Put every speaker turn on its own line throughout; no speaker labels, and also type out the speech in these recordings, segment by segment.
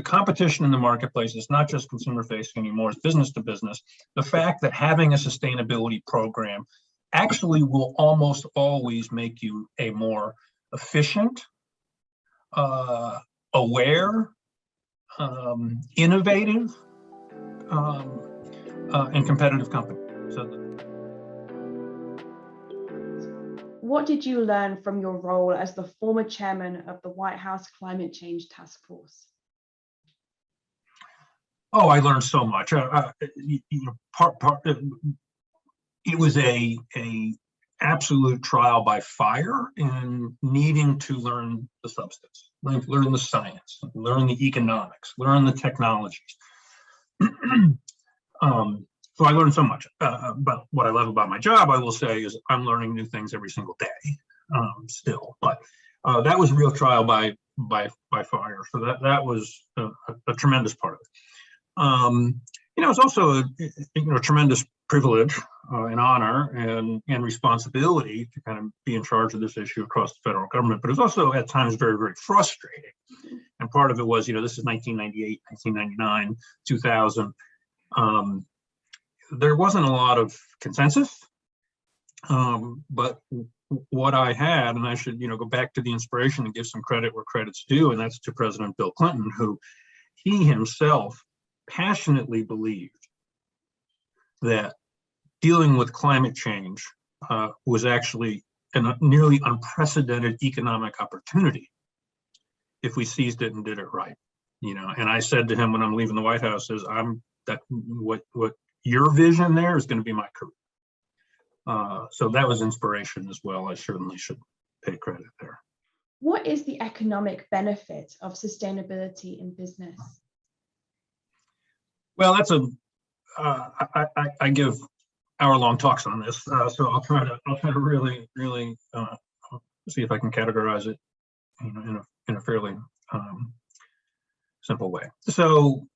competition in the marketplace is not just consumer facing anymore, it's business to business. The fact that having a sustainability program actually will almost always make you a more efficient, aware, innovative, and competitive company.
What did you learn from your role as the former chairman of the White House Climate Change Task Force?
Oh, I learned so much. It was a absolute trial by fire in needing to learn the substance, learn the science, learn the economics, learn the technologies. So I learned so much. But what I love about my job, I will say, is I'm learning new things every single day still. But that was a real trial by fire. So that was a tremendous part of it. It's also a tremendous privilege and honor and responsibility to kind of be in charge of this issue across the federal government. But it's also at times very, very frustrating. And part of it was, this is 1998, 1999, 2000. There wasn't a lot of consensus, but what I had, and I should, go back to the inspiration and give some credit where credit's due, and that's to President Bill Clinton, who he himself passionately believed that dealing with climate change was actually a nearly unprecedented economic opportunity if we seized it and did it right. And I said to him when I'm leaving the White House, is what your vision there is going to be my career. So that was inspiration as well. I certainly should pay credit there.
What is the economic benefit of sustainability in business?
Well, that's I give hour-long talks on this, so I'll try to really see if I can categorize it, in a fairly simple way. So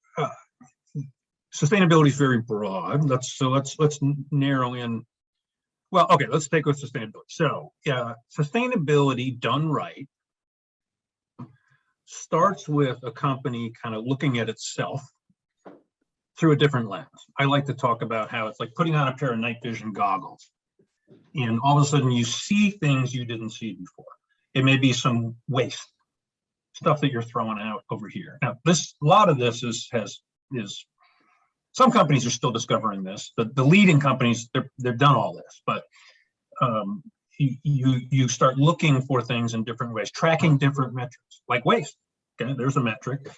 sustainability is very broad. Let's narrow in. Well, okay, let's take with sustainability. So sustainability done right starts with a company kind of looking at itself through a different lens. I like to talk about how it's like putting on a pair of night vision goggles, and all of a sudden you see things you didn't see before. It may be some waste, stuff that you're throwing out over here. Now, a lot of this is some companies are still discovering this. The leading companies, they've done all this, but you start looking for things in different ways, tracking different metrics, like waste. Okay, there's a metric.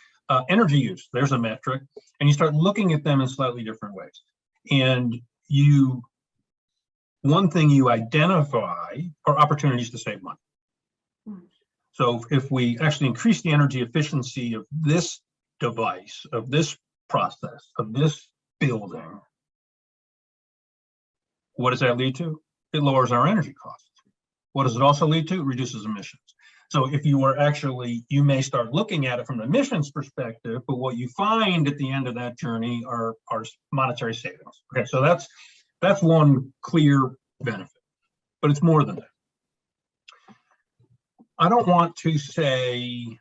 Energy use, there's a metric, and you start looking at them in slightly different ways. And one thing you identify are opportunities to save money. So if we actually increase the energy efficiency of this device, of this process, of this building, what does that lead to? It lowers our energy costs. What does it also lead to? It reduces emissions. So if you may start looking at it from an emissions perspective, but what you find at the end of that journey are monetary savings. Okay, so that's one clear benefit, but it's more than that. I don't want to say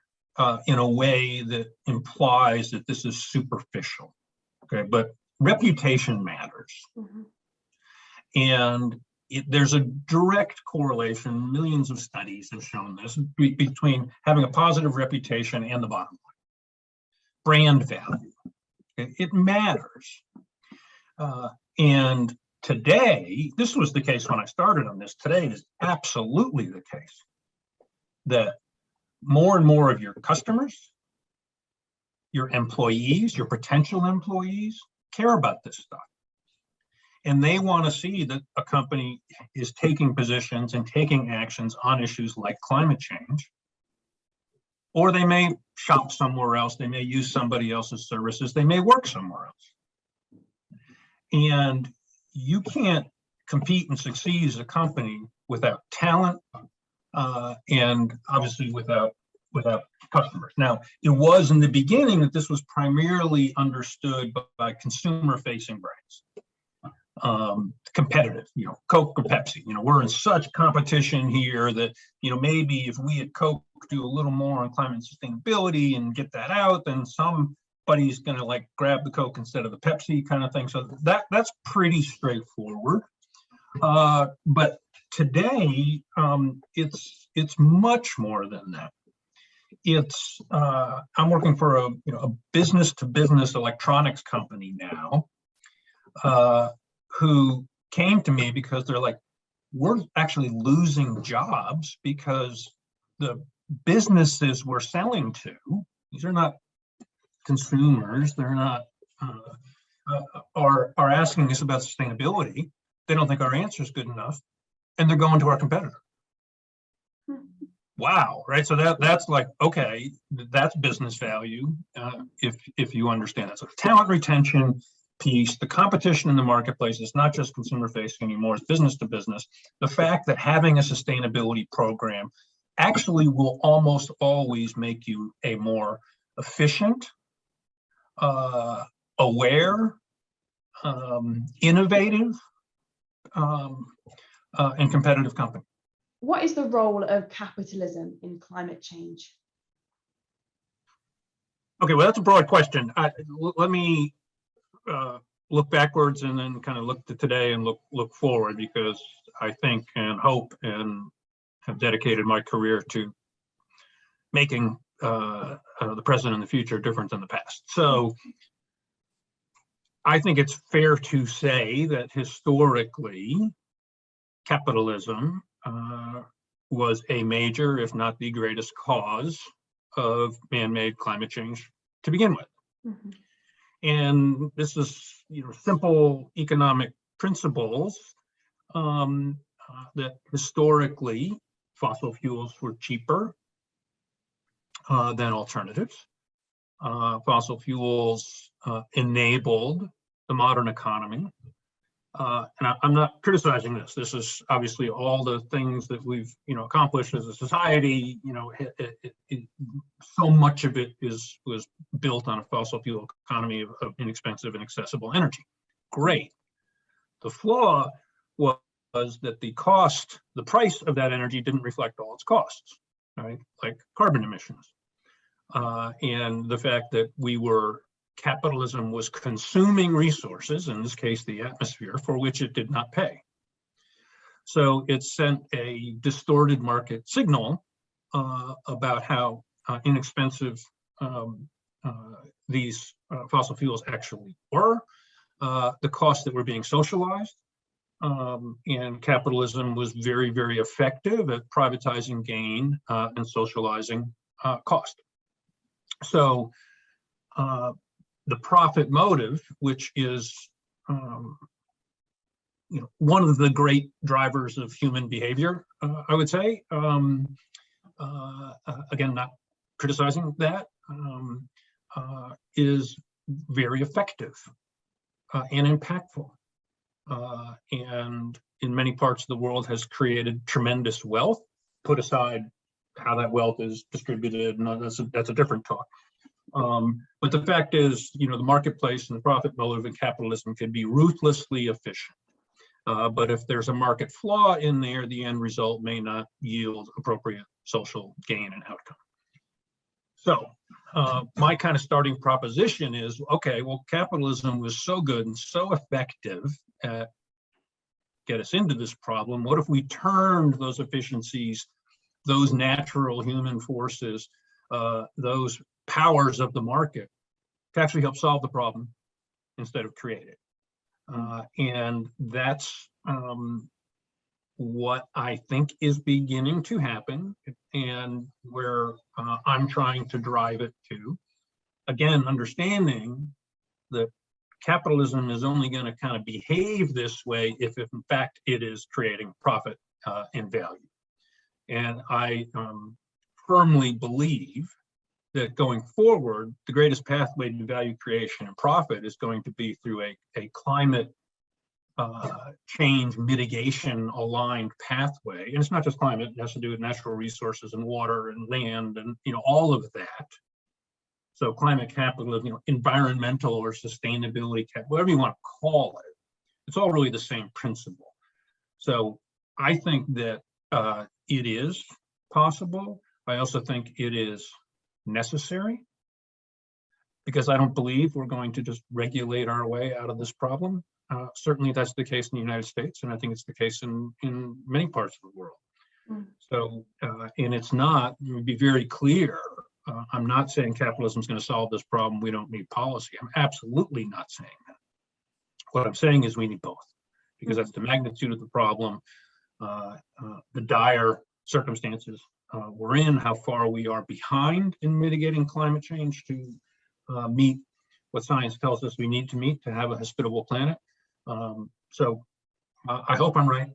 in a way that implies that this is superficial, okay, but reputation matters. Mm-hmm. And there's a direct correlation, millions of studies have shown this, between having a positive reputation and the bottom line. Brand value, it matters. And today, this was the case when I started on this, today is absolutely the case that more and more of your customers, your employees, your potential employees care about this stuff. And they want to see that a company is taking positions and taking actions on issues like climate change. Or they may shop somewhere else, they may use somebody else's services, they may work somewhere else. And you can't compete and succeed as a company without talent and obviously without customers. Now, it was in the beginning that this was primarily understood by consumer-facing brands. Competitive, Coke or Pepsi, we're in such competition here that, maybe if we at Coke do a little more on climate sustainability and get that out, then somebody's going to like grab the Coke instead of the Pepsi kind of thing. So that's pretty straightforward. But today, it's much more than that. I'm working for a business-to-business electronics company now, who came to me because they're like, we're actually losing jobs because the businesses we're selling to, these are not consumers, they're not are asking us about sustainability. They don't think our answer is good enough, and they're going to our competitor. Wow, right? So that's like, okay, that's business value, if you understand that. So talent retention piece, the competition in the marketplace is not just consumer facing anymore, it's business to business. The fact that having a sustainability program actually will almost always make you a more efficient, aware, innovative, and competitive company.
What is the role of capitalism in climate change?
Okay, well, that's a broad question. Let me look backwards and then kind of look to today and look forward, because I think and hope and have dedicated my career to making the present and the future different than the past. So I think it's fair to say that historically, capitalism was a major, if not the greatest cause of man-made climate change to begin with. Mm-hmm. And this is, simple economic principles, that historically fossil fuels were cheaper than alternatives. Fossil fuels enabled the modern economy. And I'm not criticizing this. This is obviously all the things that we've, accomplished as a society. So much of it was built on a fossil fuel economy of inexpensive and accessible energy. Great. The flaw was that the price of that energy didn't reflect all its costs, right? Like carbon emissions, and the fact that capitalism was consuming resources, in this case, the atmosphere, for which it did not pay. So it sent a distorted market signal about how inexpensive these fossil fuels actually were, the costs that were being socialized, and capitalism was very, very effective at privatizing gain and socializing cost. So the profit motive, which is one of the great drivers of human behavior, I would say, again, not criticizing that, is very effective and impactful, and in many parts of the world has created tremendous wealth. Put aside how that wealth is distributed, and that's a different talk. But the fact is, the marketplace and the profit motive in capitalism can be ruthlessly efficient. But if there's a market flaw in there, the end result may not yield appropriate social gain and outcome. So my kind of starting proposition is, okay, well, capitalism was so good and so effective at get us into this problem. What if we turned those efficiencies, those natural human forces, those powers of the market to actually help solve the problem instead of create it? And that's what I think is beginning to happen, and where I'm trying to drive it to. Again, understanding that capitalism is only going to kind of behave this way if in fact it is creating profit and value. And I firmly believe that going forward, the greatest pathway to value creation and profit is going to be through a climate change mitigation aligned pathway. And it's not just climate, it has to do with natural resources and water and land and all of that. So climate capitalism, environmental or sustainability, whatever you want to call it, it's all really the same principle. So I think that it is possible. I also think it is necessary, because I don't believe we're going to just regulate our way out of this problem. Certainly that's the case in the United States, and I think it's the case in many parts of the world.
Mm.
So, and it's not, let me be very clear, I'm not saying capitalism is going to solve this problem. We don't need policy. I'm absolutely not saying that. What I'm saying is we need both, because that's the magnitude of the problem, the dire circumstances we're in, how far we are behind in mitigating climate change to meet what science tells us we need to meet to have a hospitable planet. So I hope I'm right.